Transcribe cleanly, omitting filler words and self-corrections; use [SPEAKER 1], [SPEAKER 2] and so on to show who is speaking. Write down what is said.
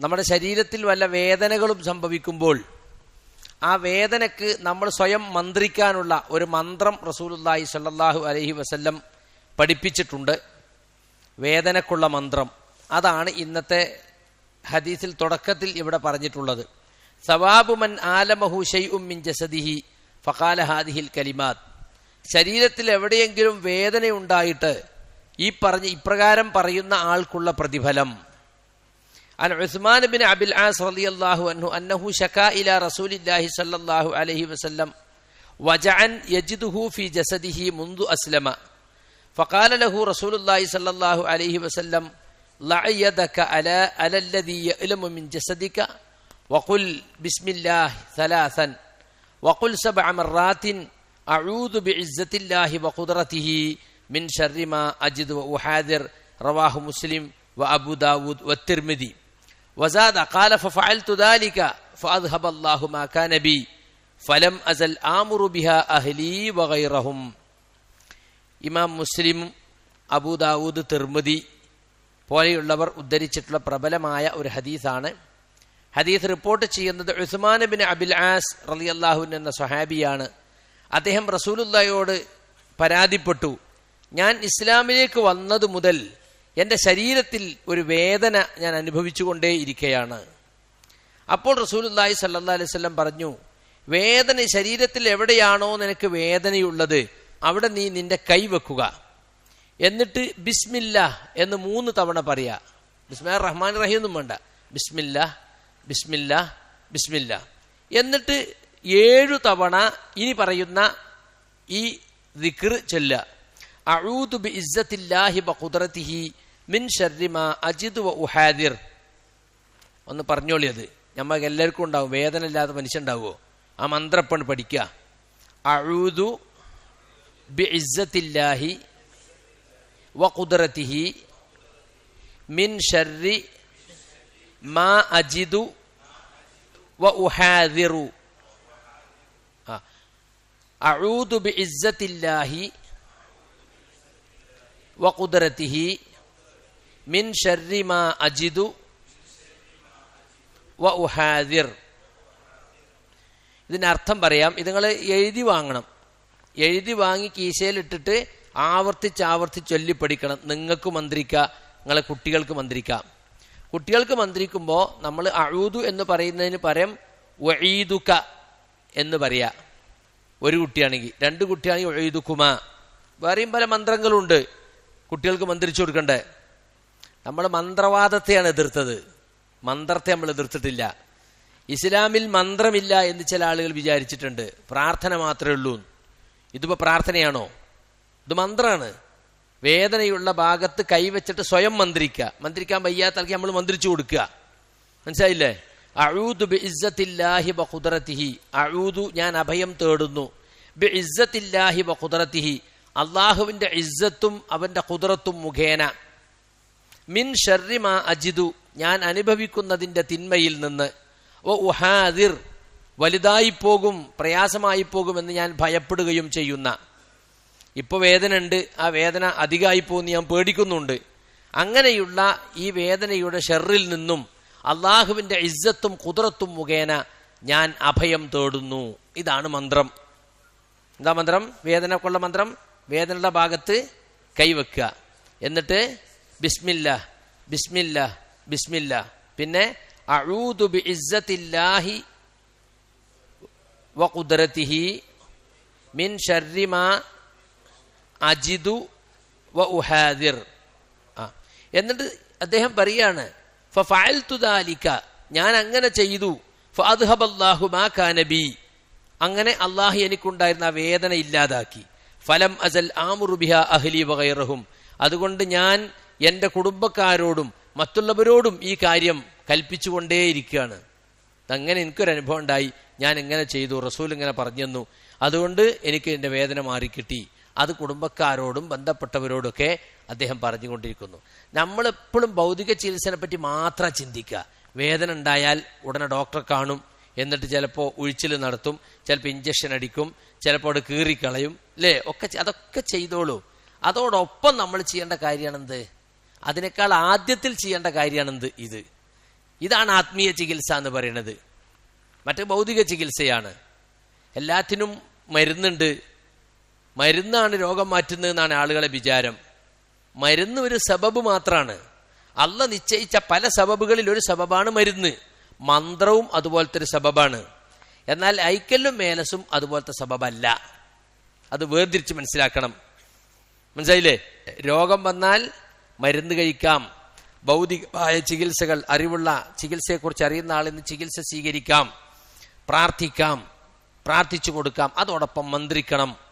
[SPEAKER 1] നമ്മുടെ ശരീരത്തിൽ വല്ല വേദനകളും സംഭവിക്കുമ്പോൾ ആ വേദനക്ക് നമ്മൾ സ്വയം മന്ത്രിക്കാനുള്ള ഒരു മന്ത്രം റസൂലുള്ളാഹി സ്വല്ലല്ലാഹു അലൈഹി വസല്ലം പഠിപ്പിച്ചിട്ടുണ്ട്. വേദനക്കുള്ള മന്ത്രം. അതാണ് ഇന്നത്തെ ഹദീസിൽ തുടക്കത്തിൽ ഇവിടെ പറഞ്ഞിട്ടുള്ളത്. സവാബു മൻ ആലമഹു ശൈഉം മിൻ ജസദിഹി ഫഖാല ഹാദിഹിൽ കലിമാത്ത്. ശരീരത്തിൽ എവിടെയെങ്കിലും വേദനയുണ്ടായിട്ട് ഇപ്രകാരം പറയുന്ന ആൾക്കുള്ള പ്രതിഫലം. അൻ ഉസ്മാൻ ബിൻ അബിൽ ആസ് റളിയല്ലാഹു അൻഹു അന്നഹു ശകാ ഇലാ റസൂലില്ലാഹി സ്വല്ലല്ലാഹു അലൈഹി വസല്ലം വജഅൻ യജിദുഹു ഫീ ജസദിഹി മുൻദു അസ്ലമ ഫഖാല ലഹു റസൂലുള്ളാഹി സ്വല്ലല്ലാഹു അലൈഹി വസല്ലം ലഅ യദക അലല്ലദീ യഅലമു മിൻ ജസദിക വഖുൽ ബിസ്മില്ലാഹി സലാസൻ വഖുൽ സബ്അ മറാത്തിൻ അഊദു ബിഇസ്സത്തില്ലാഹി വഖുദ്റതിഹി മിൻ ശർരി മാ അജിദു വഉഹാദിർ റവാഹു മുസ്ലിം വഅബൂ ദാവൂദ് വത്തിർമിദി വസാദ ഖാല ഫഫഅൽതു ദാലിക ഫഅദ്ഹബ അല്ലാഹു മാ കാന ബി ഫലം അസൽ ആമുറു ബിഹാ അഹ്ലി വഗൈറഹും. ഇമാം മുസ്ലിം, അബൂ ദാവൂദ്, തിർമിദി പോലെയുള്ളവർ ഉദ്ധരിച്ചിട്ടുള്ള പ്രബലമായ ഒരു ഹദീസാണ്. ഹദീസ് റിപ്പോർട്ട് ചെയ്യുന്നത് ഉസ്മാൻ ബിൻ അബിൽ ആസ് റളിയല്ലാഹു അൻഹു എന്ന സ്വഹാബിയാണ്. അദ്ദേഹം റസൂലുള്ളാഹിയോട് പരാതിപ്പെട്ടു, ഞാൻ ഇസ്ലാമിലേക്ക് വന്നത് മുതൽ എൻ്റെ ശരീരത്തിൽ ഒരു വേദന ഞാൻ അനുഭവിച്ചുകൊണ്ടേയിരിക്കുകയാണ്. അപ്പോൾ റസൂലുള്ളാഹി സ്വല്ലല്ലാഹു അലൈഹി വസല്ലം പറഞ്ഞു, വേദന ശരീരത്തിൽ എവിടെയാണോ നിനക്ക് വേദനയുള്ളത് അവിടെ നീ നിന്റെ കൈ വെക്കുക. എന്നിട്ട് ബിസ്മില്ലാ എന്ന് 3 തവണ പറയാ. ബിസ്മില്ലാഹിർ റഹ്മാനിർ റഹീം ഒന്നും വേണ്ട, ബിസ്മില്ലാ ബിസ്മില്ലാ ബിസ്മില്ലാ. എന്നിട്ട് 7 തവണ ഇനി പറയുന്ന ഈ ദിക്ർ ചൊല്ലുക. അഊദു ബിഇസ്സത്തില്ലാഹി വഖുദ്റതിഹി മിൻ ശർരി മാ അജിദു വഉഹാദിർ. ഒന്ന് പറഞ്ഞോളി. അത് നമുക്ക് എല്ലാവർക്കും ഉണ്ടാവും. വേദന ഇല്ലാത്ത മനുഷ്യണ്ടാവുമോ? ആ മന്ത്രപ്പണ് പഠിക്കുക. അഊദു ബിഇസ്സത്തില്ലാഹി വഖുദ്റതിഹി മിൻ ശർരി മാ അജിദു വഉഹാദിറു. അഊദു ബിഇസ്സത്തില്ലാഹി വഖുദ്റതിഹി മിൻ ശർരി മാ അജിദു വഉഹാദിർ. ഇതിന്റെ അർത്ഥം പറയാം. ഇത് നിങ്ങൾ എഴുതി വാങ്ങണം. എഴുതി വാങ്ങി കീശയിലിട്ടിട്ട് ആവർത്തിച്ച് ചൊല്ലിപ്പടിക്കണം. നിങ്ങൾക്ക് മന്ത്രിക്കാം, നിങ്ങളെ കുട്ടികൾക്ക് മന്ത്രിക്കാം. കുട്ടികൾക്ക് മന്ത്രിക്കുമ്പോൾ നമ്മൾ അഊദു എന്ന് പറയുന്നതിന് പകരം വഈദുക എന്ന് പറയാ. ഒരു കുട്ടിയാണെങ്കിൽ. 2 കുട്ടിയാണെങ്കിൽ വഈദുകുമ. വേറെയും പല മന്ത്രങ്ങളുണ്ട് കുട്ടികൾക്ക് മന്ത്രിച്ചു കൊടുക്കണ്ടേ. നമ്മൾ മന്ത്രവാദത്തെയാണ് എതിർത്തത്, മന്ത്രത്തെ നമ്മൾ എതിർത്തിട്ടില്ല. ഇസ്ലാമിൽ മന്ത്രമില്ല എന്ന് ചില ആളുകൾ വിചാരിച്ചിട്ടുണ്ട്. പ്രാർത്ഥന മാത്രമേ ഉള്ളൂ. ഇതിപ്പോ പ്രാർത്ഥനയാണോ? ഇത് മന്ത്രമാണ്. വേദനയുള്ള ഭാഗത്ത് കൈവച്ചിട്ട് സ്വയം മന്ത്രിക്കാൻ വയ്യാത്ത ആൾക്ക് നമ്മൾ മന്ത്രിച്ചു കൊടുക്കുക. മനസ്സിലായില്ലേ? അഊദു ബിഇസ്സത്തില്ലാഹി വഖുദ്റതിഹി. അഊദു ഞാൻ അഭയം തേടുന്നു. ബിഇസ്സത്തില്ലാഹി വഖുദ്റതിഹി അള്ളാഹുവിന്റെ ഇസ്സത്തും അവന്റെ ഖുദ്റത്തും മുഖേന. മിൻ ശർരി മാ അജിദു ഞാൻ അനുഭവിക്കുന്നതിന്റെ തിന്മയിൽ നിന്ന്. വഉഹാദിർ വലുതായി പോകും, പ്രയാസമായി പോകുമെന്ന് ഞാൻ ഭയപ്പെടുകയും ചെയ്യുന്ന. ഇപ്പൊ വേദന ഉണ്ട്, ആ വേദന അധികമായി പോകുമെന്ന് ഞാൻ പേടിക്കുന്നുണ്ട്. അങ്ങനെയുള്ള ഈ വേദനയുടെ ഷർറിൽ നിന്നും അള്ളാഹുവിന്റെ ഇസ്സത്തും ഖുദ്റത്തും മുഖേന ഞാൻ അഭയം തേടുന്നു. ഇതാണ് മന്ത്രം. എന്താ മന്ത്രം? വേദനക്കുള്ള മന്ത്രം. വേദനയുടെ ഭാഗത്ത് കൈവെക്കുക. എന്നിട്ട് ബിസ്മില്ലാ ബിസ്മില്ലാ ബിസ്മില്ലാ. പിന്നെ അഊദു ബിഇസ്സത്തില്ലാഹി വഖുദ്റതിഹി മിൻ ശർരി മാ അജിദു വഉഹാദിർ. എന്നിട്ട് അദ്ദേഹം പറയാണ്, ഫഫഅൽതു ദാലിക ഞാൻ അങ്ങനെ ചെയ്തു. ഫഅദ്ഹബല്ലാഹു മാ കാന ബി അങ്ങനെ അള്ളാഹു എനിക്കുണ്ടായിരുന്ന ആ വേദന ഇല്ലാതാക്കി. ഫലം അസൽ ആമുറു ബിഹാ അഹ്ലി വഗൈറഹും അതുകൊണ്ട് ഞാൻ എൻ്റെ കുടുംബക്കാരോടും മറ്റുള്ളവരോടും ഈ കാര്യം കൽപ്പിച്ചുകൊണ്ടേയിരിക്കുകയാണ്. അങ്ങനെ എനിക്കൊരു അനുഭവം ഉണ്ടായി, ഞാൻ എങ്ങനെ ചെയ്തു, റസൂൽ ഇങ്ങനെ പറഞ്ഞു തന്നു, അതുകൊണ്ട് എനിക്ക് എൻ്റെ വേദന മാറിക്കിട്ടി. അത് കുടുംബക്കാരോടും ബന്ധപ്പെട്ടവരോടൊക്കെ അദ്ദേഹം പറഞ്ഞുകൊണ്ടിരിക്കുന്നു. നമ്മളെപ്പോഴും ഭൗതിക ചികിത്സനെ പറ്റി മാത്രം ചിന്തിക്കുക. വേദന ഉണ്ടായാൽ ഉടനെ ഡോക്ടറെ കാണും, എന്നിട്ട് ചിലപ്പോൾ ഉഴിച്ചിൽ നടത്തും, ചിലപ്പോൾ ഇഞ്ചക്ഷൻ അടിക്കും, ചിലപ്പോൾ അവിടെ കീറിക്കളയും, അല്ലേ? അതൊക്കെ ചെയ്തോളൂ. അതോടൊപ്പം നമ്മൾ ചെയ്യേണ്ട കാര്യമാണെന്ത്? അതിനേക്കാൾ ആദ്യത്തിൽ ചെയ്യേണ്ട കാര്യമാണെന്ത്? ഇത് ഇതാണ് ആത്മീയ ചികിത്സ എന്ന് പറയുന്നത്. മറ്റ് ഭൗതിക ചികിത്സയാണ്. എല്ലാത്തിനും മരുന്നുണ്ട്, മരുന്നാണ് രോഗം മാറ്റുന്നതെന്നാണ് ആളുകളെ വിചാരം. മരുന്ന് ഒരു സബബ് മാത്രമാണ്. അള്ളാഹ് നിശ്ചയിച്ച പല സബബുകളിൽ ഒരു സബബാണ് മരുന്ന്. മന്ത്രവും അതുപോലത്തെ ഒരു സബബാണ്. എന്നാൽ ഐക്കല്ലും മേലസും അതുപോലത്തെ സബബല്ല. അത് വേർതിരിച്ച് മനസ്സിലാക്കണം. മനസ്സിലായില്ലേ? രോഗം വന്നാൽ മരുന്ന് കഴിക്കാം, ഭൗതികമായ ചികിത്സകൾ, അറിവുള്ള ചികിത്സയെക്കുറിച്ച് അറിയുന്ന ആളിൽ നിന്ന് ചികിത്സ സ്വീകരിക്കാം, പ്രാർത്ഥിക്കാം, പ്രാർത്ഥിച്ചു കൊടുക്കാം, അതോടൊപ്പം മന്ത്രിക്കണം.